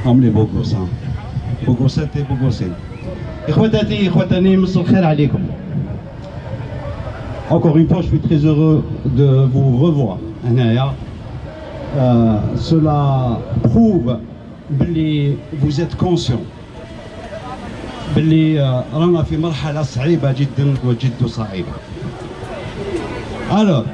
هم لي بوغوسان بوغوسات بوغوسين إخواتاتي إخواتاني مساء الخير عليكم. Encore une fois, je suis très heureux de vous revoir. Cela prouve que vous êtes conscient que رانا في مرحلة صعيبة جدا وجد صعيبة. Alors,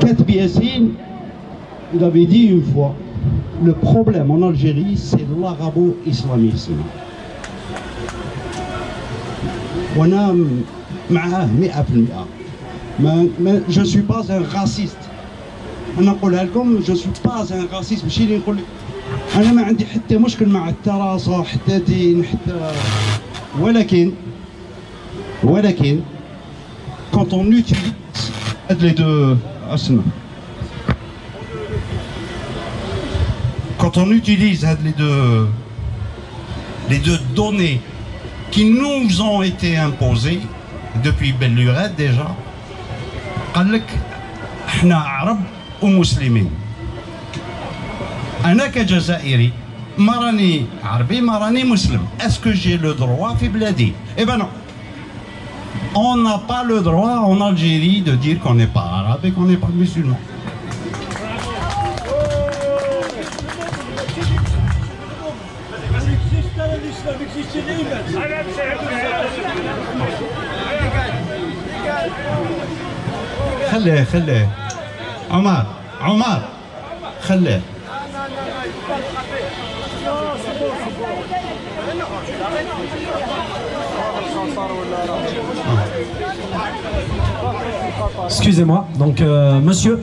Katb Yassine, il avait dit une fois, le problème en Algérie, c'est l'arabo-islamisme. وانا معاه 100%. Je ne suis pas un raciste. انا نقولها لكم je ne suis pas un raciste. ماشي اللي نقول انا ما عندي حتى مشكل مع التراصة حتى دين حتى ولكن quand on utilise les deux quand on utilise les deux données qui nous ont été imposées depuis belle lurette déjà, قال لك احنا عرب ومسلمين. انا كجزائري ما راني عربي ما راني مسلم. Est-ce que j'ai le droit في بلادي؟ Eh ben non. On n'a pas le droit en Algérie de dire qu'on n'est pas arabe et qu'on n'est pas musulman. خليه عمر خليه. Excusez-moi, donc monsieur,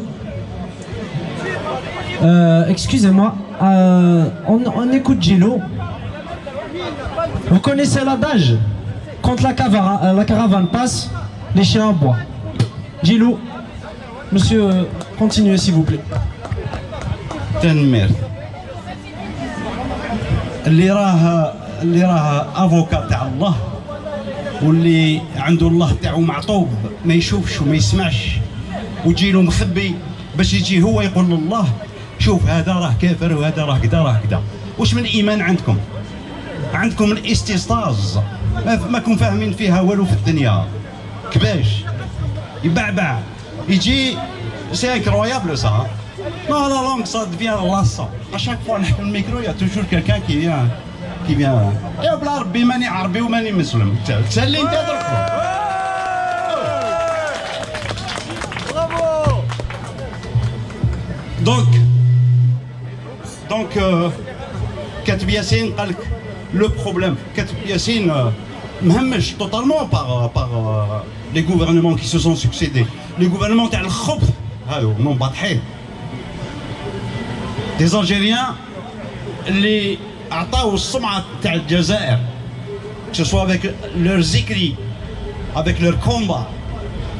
excusez-moi, on écoute Gilo. Vous connaissez l'adage, quand la caravane passe, les chiens aboient. Gilo, monsieur, continuez s'il vous plaît. تنمر اللي راه افوكا تاع الله واللي عنده الله تاعو معطوب ما يشوفش وما يسمعش وتجيله مخبي باش يجي هو يقول لله شوف هذا راه كافر وهذا راه كذا راه كذا. واش من ايمان عندكم الاستيطاز ما كون فاهمين فيها والو في الدنيا. كباش يبعبع يجي سي انكرويابل سا. Non, la langue, ça devient lassant. À chaque fois, on le micro, il y a toujours quelqu'un qui vient. Et on parle de mani arabe ou mani musulman. C'est l'intérêt. Bravo. Donc, Katb Yassine, le problème, Katb Yassine, مهمش totalement par les gouvernements qui se sont succédés. Les gouvernements تاع الخبث هاو منبطحين. Des Algériens اللي عطاو السمعة تاع الجزائر que ce soit avec leurs écrits, avec leurs combats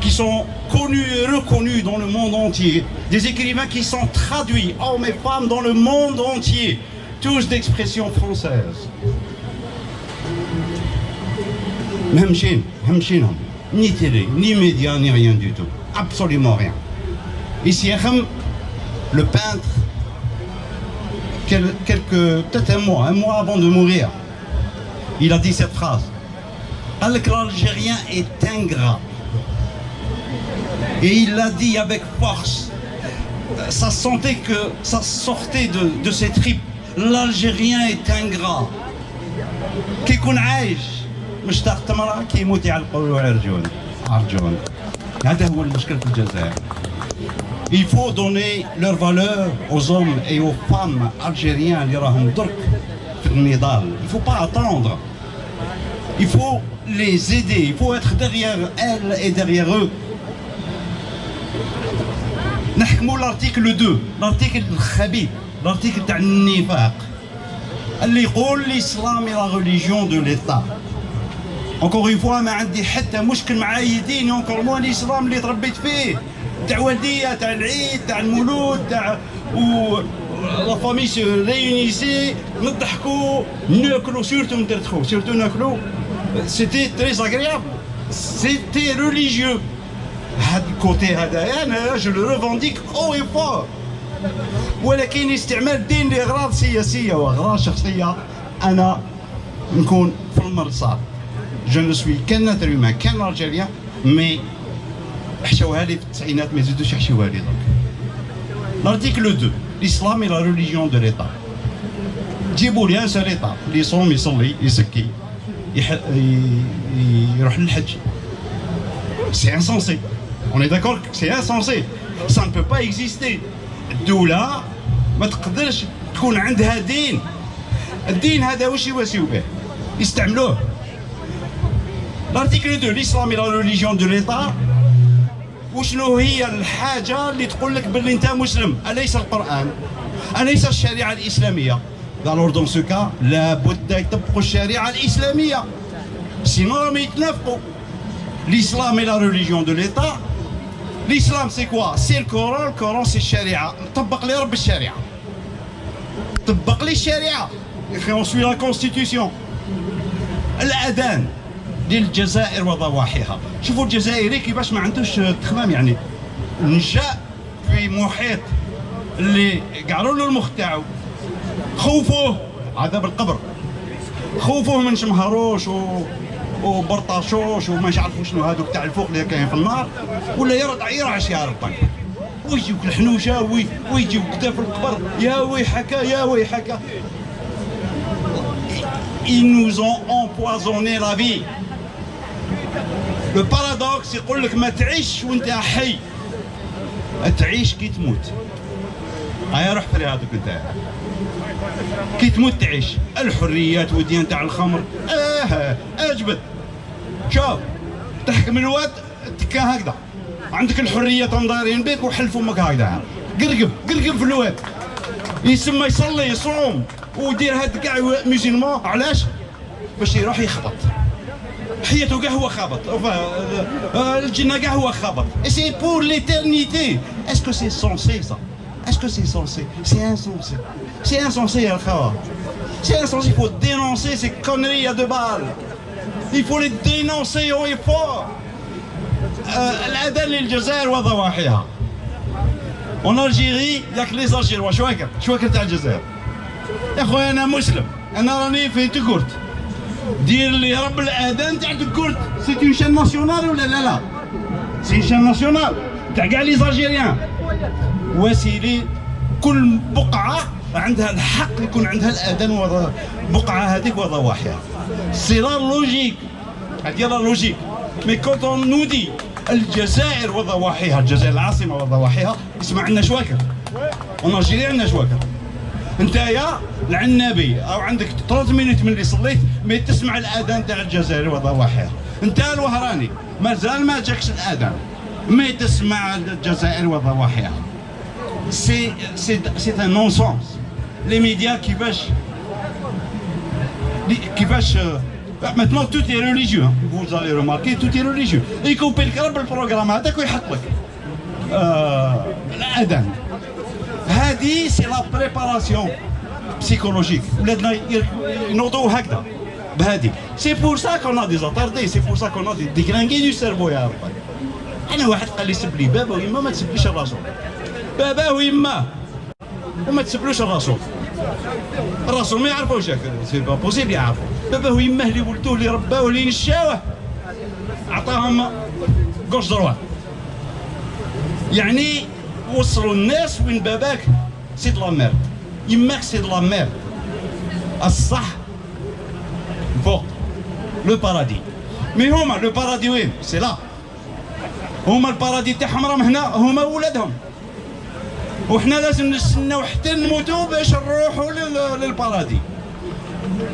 qui sont connus et reconnus dans le monde entier, des écrivains qui sont traduits, hommes et femmes dans le monde entier, tous d'expression française. مهمشينهم ni télé, ni médias, ni rien du tout, absolument rien. Ici, le peintre, peut-être un mois avant de mourir, il a dit cette phrase. L'Algérien est ingrat. Et il l'a dit avec force. Ça sentait que ça sortait de ses tripes. L'Algérien est ingrat. كي يكون عايش مشتاق تمرة كي يموت يعلقوا عرجون. هذا هو المشكل في الجزائر. Il faut donner leur valeur aux hommes et aux femmes algériens اللي راهم درك في النضال. Il ne faut pas attendre. Il faut les aider. Il faut être derrière elles et derrière eux. نحكموا l'article 2, l'article الخبيث, l'article تاع النفاق اللي يقول l'islam est la religion de l'État. Encore une fois ما عندي حتى مشكل مع أي دين encore moins l'islam اللي تربيت فيه. تاع والدية تاع العيد تاع المولود تاع لا فامي سو ريونيسي نضحكوا ناكلوا سورتو ندرتخوا سورتو ناكلوا سيتي تري اغريابل سيتي ريليجيو. هاد الكوتي هذايا انا جو لو ريفانديك او اي فور ولكن استعمال الدين لاغراض سياسيه واغراض شخصيه. انا نكون في المرصاد، جو نو سوي كان ناتر هيومان كان الجيريان، مي حشوها لي في التسعينات ما يزيدوش يحشوها لي درك. لارتيكل 2 الاسلام لا ريليجيون دو ليتا. جيبوا لي ان سول ايتا اللي يصوم يصلي يزكي يروح للحج. سي انسونسي، اون اي داكور سي انسونسي، سا نبو با اكزيستي. الدولة ما تقدرش تكون عندها دين. الدين هذا واش يواسيو به؟ يستعملوه. لارتيكل 2 الاسلام لا ريليجيون دو ليتا. وشنو هي الحاجة اللي تقول لك باللي انت مسلم؟ أليس القرآن؟ أليس الشريعة الإسلامية؟ Alors dans ce cas لابد يطبقوا الشريعة الإسلامية، سينو راهم يتنافقوا. الإسلام est la religion de l'État. L'islam c'est quoi? C'est le Coran c'est الشريعة. طبق لي رب الشريعة، طبق لي الشريعة. on suit la constitution. الأذان للجزائر وضواحيها. شوفوا الجزائري كيفاش ما عندوش تخمام، يعني نشأ في محيط اللي قعروا له المخ تاعو، خوفوه عذاب القبر، خوفوه من شمهروش وبرطاشوش وما عارفوا شنو هذوك تاع الفوق اللي كاين في النار، ولا يرعش يا ربك، ويجيوك الحنوشه ويجيوك كدا في القبر، يا ويحك يا ويحك. Ils nous ont empoisonné la vie. Le paradoxe يقول لك ما تعيش وانت حي، تعيش كي تموت. هيا روح فري هذوك انت كي تموت تعيش. الحريات وديان تاع الخمر اجبد. شوف تحكم الواد تكا هكذا، عندك الحريه تنضارين بك وحل فمك هكذا، قرقب في الواد، يسمى يصلي يصوم ودير هاد كاع ميزيلمون. علاش؟ باش يروح يخبط حياته كاع هو خابط، الجنه كاع هو خابط. Et c'est pour l'éternité. Est-ce que c'est censé ça? Est-ce que c'est censé? C'est insensé. C'est insensé يا الخوا. C'est insensé. Il faut dénoncer ces conneries à 2 balles. Il faut les dénoncer haut et fort. الأذان للجزائر وضواحيها. En Algérie ياك لي زالجيروا شو واكر تاع الجزائر. يا خويا انا مسلم، انا راني في تكورت، دير لي رب الاذان تاع تكورت. سي اون شان ناسيونال ولا لا؟ سي اون شان ناسيونال تاع كاع لي زالجيريان. وسيلي كل بقعه عندها الحق يكون عندها الاذان بقعه هذيك وضواحيها. سي لا لوجيك، هذه لا لوجيك. مي كونت اون نو دي الجزائر وضواحيها، الجزائر العاصمه وضواحيها، اسمع عندنا شواكر. اون الجيري عندنا شواكر. انتيا العنابي او عندك 30 مينوت من اللي صليت ما تسمع الاذان تاع الجزائر وضواحيها. انت الوهراني مازال ما جاكش الاذان، ما تسمع الجزائر وضواحيها. سي ان نونسونس. لي ميديا كيفاش maintenant tout est religieux. Vous allez remarquer tout est religieux. يكوبي لك رب البروغرام هذاك ويحط لك الاذان. هذه سي لا بريباراسيون بسيكولوجيك. ولادنا ينوضوا هكذا بهذه. سي بور سا كون ا دي زاتاردي، سي بور سا كون ا دي كرانكي دو سيرفو يا ربي. انا واحد قال لي سب لي بابا ويما ما تسبليش الرسول، بابا ويما وما تسبلوش الرسول. الرسول ما يعرفوش، سي با بوسيبل يعرفوا. بابا ويماه اللي ولدوه اللي رباوه اللي نشاوه عطاهم كوش دروات. يعني وصلوا الناس وين باباك سي دو لا ميرد، يماك سي دو لا ميرد. الصح فوق لو بارادي. مي هما لو بارادي وين؟ سي لا. هما البارادي تاعهم راهم هنا، هما ولادهم، وحنا لازم نستناو حتى نموتوا باش نروحوا للبارادي.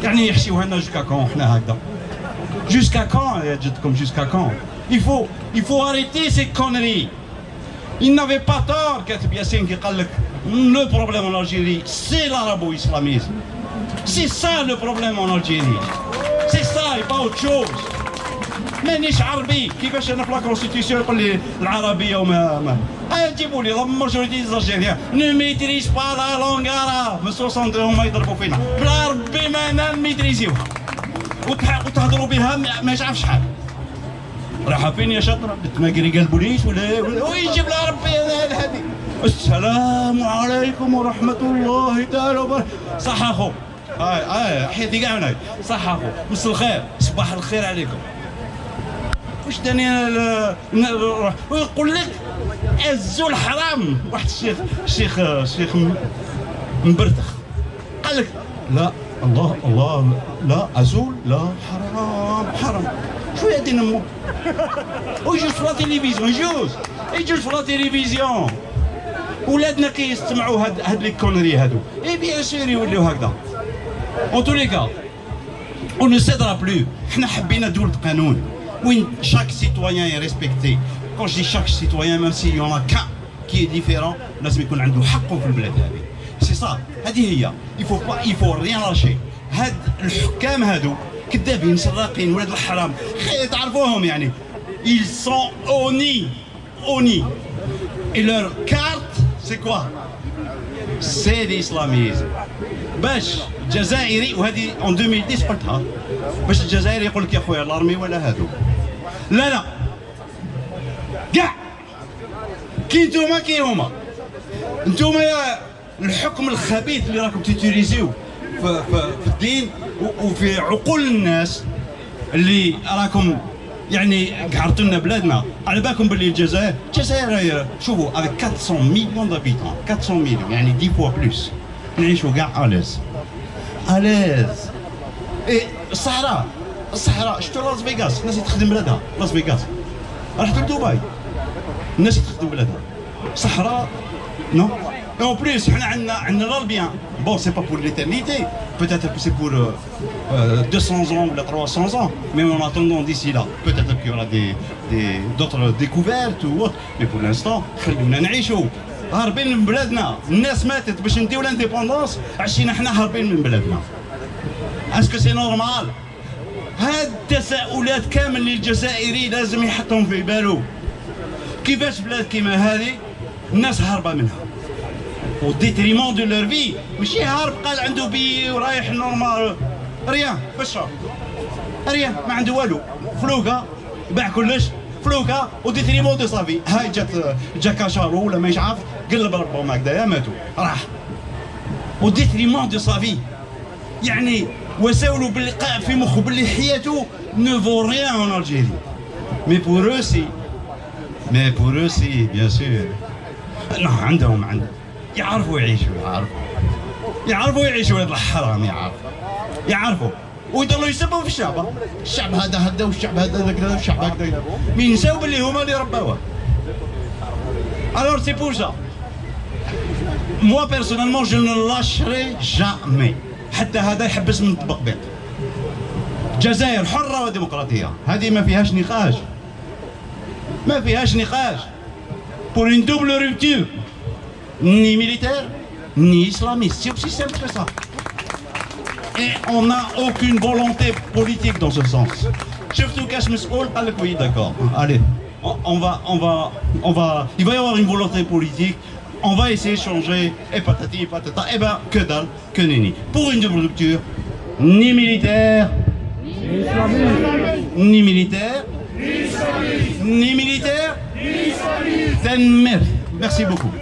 يعني يحشيوها لنا جوسكا كون حنا هكذا؟ جوسكا كون يا جدكم؟ جوسكا كون؟ il faut arrêter ces conneries. Il n'avait pas tort كاتب ياسين كي قال لك le problème en Algérie c'est l'arabo-islamisme. C'est ça le problème en Algérie. C'est ça et pas autre chose. مانيش عربي، كيفاش انا في لا كونستيتيسيون يقول لي العربيه وما جيبوا لي لا ماجوريتي ديزالجيريان نو ميتريز با لا لونغ عرب. من 60 هما يضربوا فينا بلا ربي ما نميتريزيوها وتهضروا بها ما عرف شحال. راح فين يا شاطره؟ تماكري قال بوليس ولا ويجيب لها ربي هذه السلام عليكم ورحمة الله تعالى وبركاته. صح أخو. حياتي كاع هنايا. صح أخو. مس الخير. صباح الخير عليكم. واش داني ويقول لك عزو الحرام. واحد الشيخ مبرتخ قال لك لا الله لا عزول لا حرام شويه دينامو ويجوز في لا تيليفزيون يجوز في لا تيليفزيون ولادنا كيستمعوا هاد لي كونري هادو اي بيان سور يوليو هكذا. اون تو لي كا اون نو سيدرا بلو. حنا حبينا دولة قانون وين chaque citoyen est respecté. Quand je dis chaque citoyen, même s'il y en a qu'un qui est différent, لازم يكون عنده حقه في البلاد هذه. سي صا هذه هي. il faut rien lâcher. هاد الحكام هادو كذابين سراقين ولاد الحرام تعرفوهم يعني. ils sont honnis. Et leur carte c'est quoi? c'est l'islamisme. باش جزائري وهذه en 2010 قلتها باش الجزائري يقول لك يا خويا الارمي ولا هادو لا كاع كي نتوما نتوما يا الحكم الخبيث اللي راكم تيتيليزيو في الدين وفي عقول الناس اللي راكم يعني قعرتوا لنا بلادنا. على بالكم باللي الجزائر شوفوا avec 400 millions d'habitants 400 millions يعني 10 fois plus نعيشوا كاع اليز. اي الصحراء شفتوا لاس فيغاس الناس تخدم بلادها. لاس فيغاس رحتوا لدبي الناس تخدم بلادها. صحراء نو اون بليس حنا عندنا لالبيان. بون سي با بور ليترنيتي peut-être que c'est pour 200 ans ou 300 ans mais en attendant d'ici là peut-être qu'il y aura d'autres découvertes ou autres mais pour l'instant خلونا نعيشوا هاربين من بلادنا. الناس ماتت باش نديو لانديبوندونس عشينا حنا هاربين من بلادنا. اسكو سي نورمال؟ هاد التساؤلات كامل اللي الجزائري لازم يحطهم في باله. كيفاش بلاد كيما هذه الناس هاربه منها au détriment de leur vie. ماشي هارب قال عنده بي ورايح نورمال ريان باش ريان ما عنده والو فلوكا باع كلش فلوكا au détriment de sa vie. هاي جا كاشارو ولا ماش عارف قلب ربهم هكذايا ماتوا راح au détriment de sa vie. يعني وساولوا باللي في مخه باللي حياته ne vaut rien en Algérie. mais pour eux si bien sûr. عندهم يعرفوا يعيشوا ولاد الحرام يعرفوا ويضلوا يسبوا في الشعب هذا والشعب هذا كذا والشعب هكذا مي ينساو باللي هما اللي رباوه. alors c'est pour ça moi personnellement je ne lâcherai jamais حتى هذا يحبس من التبقبيق. الجزائر حرة وديمقراطية هذه ما فيهاش نقاش pour une double rupture ni militaire ni islamiste. C'est aussi simple que ça. Et on n'a aucune volonté politique dans ce sens. Surtout Kash Mesoul, oui d'accord. Allez, on va, il va y avoir une volonté politique. On va essayer de changer et patati et patata. Eh ben que dalle, que nenni. Pour une double rupture, ni militaire, ni militaire, ni militaire, ni militaire. Merci beaucoup.